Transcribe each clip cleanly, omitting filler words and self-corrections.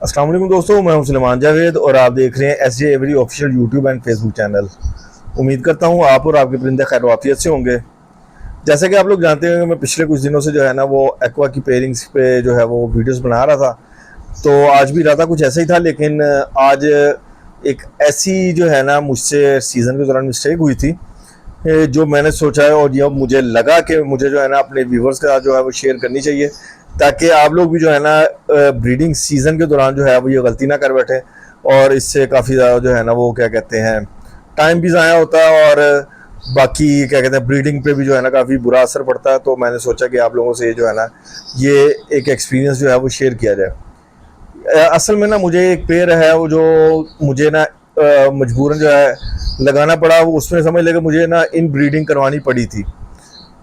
अस्सलाम वालेकुम दोस्तों, मैं हूं सुलेमान जावेद और आप देख रहे हैं SJ every official YouTube and Facebook channel. उम्मीद करता हूं आप और आपके परिंदे खैर वाफियत से होंगे। जैसा कि आप लोग जानते हैं, मैं पिछले कुछ दिनों से जो है ना वो एक्वा की पेयरिंग्स पे जो है वो वीडियोस बना रहा था। तो आज भी इरादा कुछ ऐसा ही था, लेकिन आज एक ऐसी जो है ना मुझसे सीज़न के दौरान मिस्टेक हुई थी जो मैंने सोचा है और ये मुझे लगा कि मुझे जो है ना अपने व्यूवर्स के साथ जो है वो शेयर करनी चाहिए, ताकि आप लोग भी जो है ना ब्रीडिंग सीज़न के दौरान जो है वो ये गलती ना कर बैठे। और इससे काफ़ी ज़्यादा जो है ना वो क्या कहते हैं टाइम भी ज़ाया होता है और बाकी क्या कहते हैं ब्रीडिंग पे भी जो है ना काफ़ी बुरा असर पड़ता है। तो मैंने सोचा कि आप लोगों से जो है ना ये एक एक्सपीरियंस जो है वो शेयर किया जाए। असल में ना मुझे एक पेड़ है वो जो मुझे ना मजबूरन जो है लगाना पड़ा। वो उसमें समझ लेकर मुझे ना इन ब्रीडिंग करवानी पड़ी थी,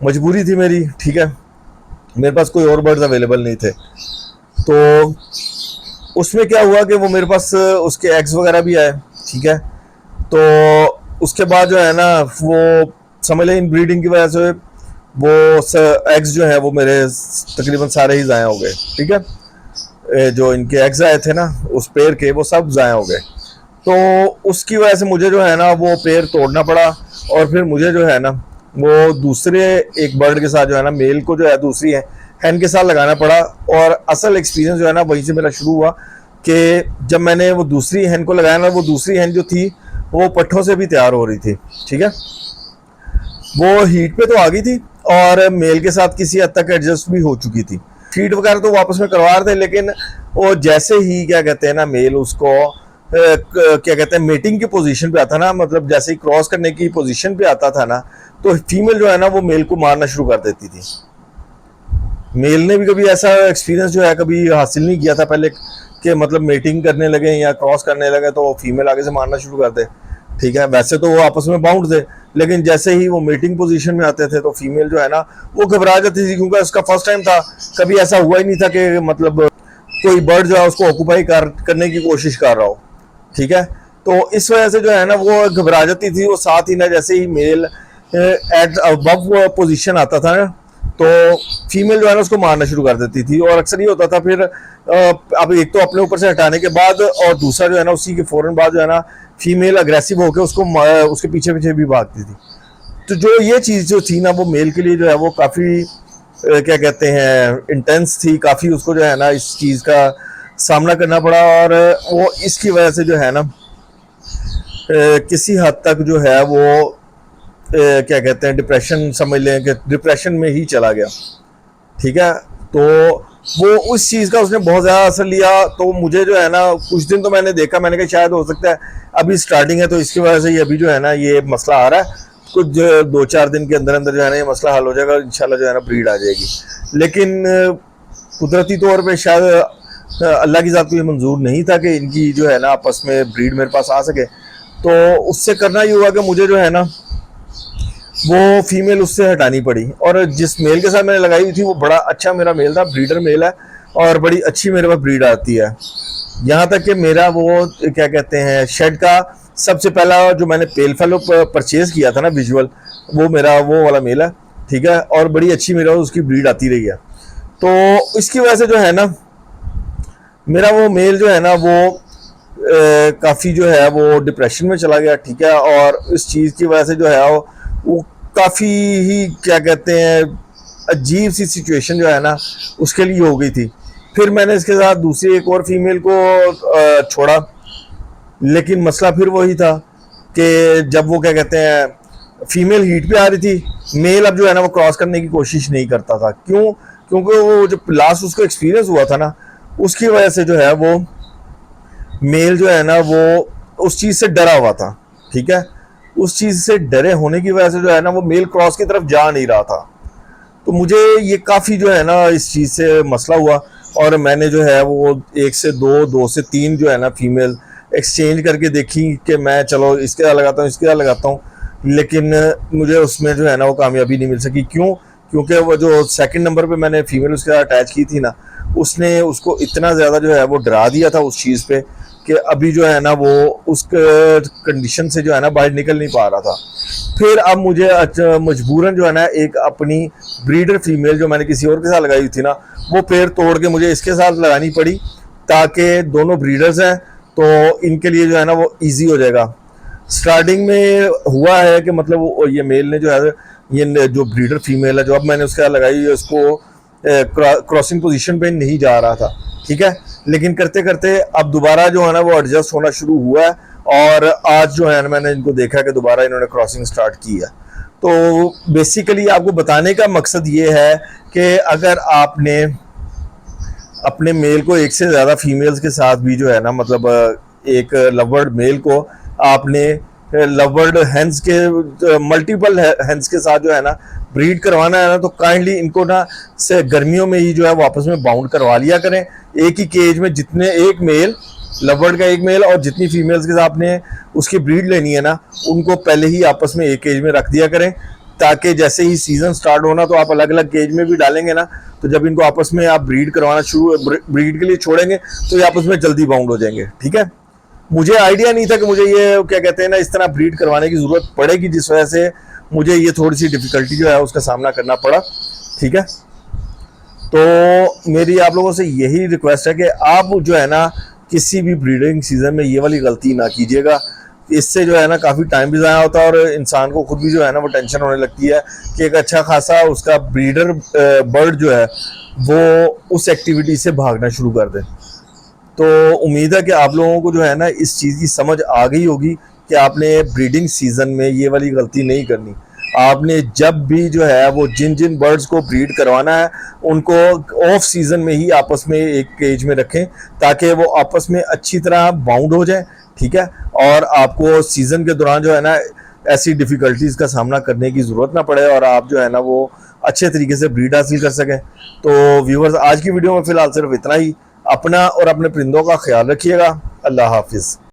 मजबूरी थी मेरी, ठीक है। मेरे पास कोई और बर्ड्स अवेलेबल नहीं थे। तो उसमें क्या हुआ कि वो मेरे पास उसके एग्स वगैरह भी आए, ठीक है। तो उसके बाद जो है ना वो समझ लें इन ब्रीडिंग की वजह से वो एग्स जो है वो मेरे तकरीबन सारे ही ज़ाया हो गए, ठीक है। जो इनके एग्स आए थे ना उस पेड़ के, वो सब ज़ाया हो गए। तो उसकी वजह से मुझे जो है ना वो पेड़ तोड़ना पड़ा और फिर मुझे जो है ना वो दूसरे एक बर्ड के साथ जो है ना मेल को जो है दूसरी है हैन के साथ लगाना पड़ा। और असल एक्सपीरियंस जो है ना वहीं से मेरा शुरू हुआ कि जब मैंने वो दूसरी हैन को लगाया ना, वो दूसरी हैन जो थी वो पट्ठों से भी तैयार हो रही थी, ठीक है। वो हीट पे तो आ गई थी और मेल के साथ किसी हद तक एडजस्ट भी हो चुकी थी। फीड वगैरह तो वापस में करवा रहे थे, लेकिन वो जैसे ही क्या कहते हैं ना मेल उसको क्या कहते हैं मीटिंग की पोजीशन पे आता ना, मतलब जैसे ही क्रॉस करने की पोजीशन पे आता था ना, तो फीमेल जो है ना वो मेल को मारना शुरू कर देती थी। मेल ने भी कभी ऐसा एक्सपीरियंस जो है कभी हासिल नहीं किया था पहले कि मतलब मीटिंग करने लगे या क्रॉस करने लगे तो फीमेल आगे से मारना शुरू कर दे, ठीक है। वैसे तो वो आपस में बाउंड थे, लेकिन जैसे ही वो मीटिंग पोजीशन में आते थे तो फीमेल जो है ना वो घबरा जाती थी, क्योंकि उसका फर्स्ट टाइम था। कभी ऐसा हुआ ही नहीं था कि मतलब कोई बर्ड जो है उसको ऑक्यूपाई करने की कोशिश कर रहा हो, ठीक है। तो इस वजह से जो है ना वो घबरा जाती थी। वो साथ ही ना जैसे ही मेल एट अबव पोजीशन आता था ना, तो फीमेल जो है ना उसको मारना शुरू कर देती थी। और अक्सर ये होता था फिर अब एक तो अपने ऊपर से हटाने के बाद और दूसरा जो है ना उसी के फौरन बाद जो है ना फीमेल अग्रेसिव होकर उसको उसके पीछे पीछे भी भागती थी। तो जो ये चीज़ जो थी ना वो मेल के लिए जो है वो काफ़ी क्या कहते हैं इंटेंस थी, काफ़ी उसको जो है ना इस चीज़ का सामना करना पड़ा। और वो इसकी वजह से जो है ना किसी हद तक जो है वो क्या कहते हैं डिप्रेशन, समझ लें कि डिप्रेशन में ही चला गया, ठीक है। तो वो उस चीज़ का उसने बहुत ज़्यादा असर लिया। तो मुझे जो है ना कुछ दिन तो मैंने देखा, मैंने कहा शायद हो सकता है अभी स्टार्टिंग है तो इसकी वजह से ये अभी जो है ना ये मसला आ रहा है। कुछ 2-4 दिन के अंदर अंदर जो है ना ये मसला हल हो जाएगा, इंशाल्लाह जो है ना ब्रीड आ जाएगी। लेकिन कुदरती तौर पे शायद अल्लाह की ज़ात को ये मंजूर नहीं था कि इनकी जो है ना आपस में ब्रीड मेरे पास आ सके। तो उससे करना ये हुआ कि मुझे जो है ना वो फीमेल उससे हटानी पड़ी। और जिस मेल के साथ मैंने लगाई हुई थी वो बड़ा अच्छा मेरा मेल था, ब्रीडर मेल है और बड़ी अच्छी मेरे पास ब्रीड आती है। यहाँ तक कि मेरा वो क्या कहते हैं शेड का सबसे पहला जो मैंने पेल फेलो परचेज किया था ना विजुअल, वो मेरा वो वाला मेल है, ठीक है। और बड़ी अच्छी मेरा उसकी ब्रीड आती रही है। तो इसकी वजह से जो है ना मेरा वो मेल जो है ना वो काफ़ी जो है वो डिप्रेशन में चला गया, ठीक है। और इस चीज़ की वजह से जो है वो काफ़ी ही क्या कहते हैं अजीब सी सिचुएशन जो है ना उसके लिए हो गई थी। फिर मैंने इसके साथ दूसरी एक और फीमेल को छोड़ा, लेकिन मसला फिर वही था कि जब वो क्या कहते हैं फीमेल हीट पे आ रही थी, मेल अब जो है ना वो क्रॉस करने की कोशिश नहीं करता था। क्यों? क्योंकि वो जब लास्ट उसको एक्सपीरियंस हुआ था ना उसकी वजह से जो है वो मेल जो है ना वो उस चीज़ से डरा हुआ था, ठीक है। उस चीज़ से डरे होने की वजह से जो है ना वो मेल क्रॉस की तरफ जा नहीं रहा था। तो मुझे ये काफ़ी जो है ना इस चीज़ से मसला हुआ और मैंने जो है वो 1 से 2, 2 से 3 जो है ना फीमेल एक्सचेंज करके देखी कि मैं चलो इसके साथ लगाता हूँ, इसके साथ लगाता हूँ। लेकिन मुझे उसमें जो है ना वो कामयाबी नहीं मिल सकी। क्यों? क्योंकि वो जो सेकंड नंबर पे मैंने फीमेल उसके साथ अटैच की थी ना, उसने उसको इतना ज़्यादा जो है वो डरा दिया था उस चीज़ पे कि अभी जो है ना वो उस कंडीशन से जो है ना बाहर निकल नहीं पा रहा था। फिर अब मुझे मजबूरन जो है ना एक अपनी ब्रीडर फीमेल जो मैंने किसी और के साथ लगाई हुई थी ना वो पेड़ तोड़ के मुझे इसके साथ लगानी पड़ी। ताकि दोनों ब्रीडर्स हैं तो इनके लिए जो है ना वो इजी हो जाएगा। स्टार्टिंग में हुआ है कि मतलब ये मेल ने जो है, ये जो ब्रीडर फीमेल है जो अब मैंने उसके साथ लगाई है, उसको क्रॉसिंग पोजीशन पे नहीं जा रहा था, ठीक है। लेकिन करते करते अब दोबारा जो है ना वो एडजस्ट होना शुरू हुआ है, और आज जो है ना मैंने इनको देखा कि दोबारा इन्होंने क्रॉसिंग स्टार्ट की है। तो बेसिकली आपको बताने का मकसद ये है कि अगर आपने अपने मेल को एक से ज़्यादा फीमेल्स के साथ भी जो है ना, मतलब एक लवर्ड मेल को आपने लवर्ड हेंस के मल्टीपल हेंस के साथ जो है ना ब्रीड करवाना है ना, तो काइंडली इनको ना से गर्मियों में ही जो है वो आपस में बाउंड करवा लिया करें। एक ही केज में जितने एक मेल लवर्ड का एक मेल और जितनी फीमेल्स के साथ आपने उसकी ब्रीड लेनी है ना, उनको पहले ही आपस में एक केज में रख दिया करें, ताकि जैसे ही सीजन स्टार्ट होना तो आप अलग अलग केज में भी डालेंगे ना, तो जब इनको आपस में आप ब्रीड करवाना ब्रीड के लिए छोड़ेंगे तो ये आपस में जल्दी बाउंड हो जाएंगे, ठीक है। मुझे आइडिया नहीं था कि मुझे ये क्या कहते हैं ना इस तरह ब्रीड करवाने की ज़रूरत पड़ेगी, जिस वजह से मुझे ये थोड़ी सी डिफ़िकल्टी जो है उसका सामना करना पड़ा, ठीक है। तो मेरी आप लोगों से यही रिक्वेस्ट है कि आप जो है ना किसी भी ब्रीडिंग सीजन में ये वाली गलती ना कीजिएगा। इससे जो है ना काफ़ी टाइम भी ज़ाया होता है और इंसान को खुद भी जो है ना वो टेंशन होने लगती है कि एक अच्छा खासा उसका ब्रीडर बर्ड जो है वो उस एक्टिविटी से भागना शुरू कर दे। तो उम्मीद है कि आप लोगों को जो है ना इस चीज़ की समझ आ गई होगी कि आपने ब्रीडिंग सीजन में ये वाली गलती नहीं करनी। आपने जब भी जो है वो जिन जिन बर्ड्स को ब्रीड करवाना है उनको ऑफ सीजन में ही आपस में एक केज में रखें, ताकि वो आपस में अच्छी तरह बाउंड हो जाए, ठीक है। और आपको सीजन के दौरान जो है ना ऐसी डिफ़िकल्टीज़ का सामना करने की ज़रूरत ना पड़े और आप जो है ना वो अच्छे तरीके से ब्रीड हासिल कर सकें। तो व्यूवर्स, आज की वीडियो में फ़िलहाल सिर्फ इतना ही। अपना और अपने परिंदों का ख्याल रखिएगा। अल्लाह हाफिज़।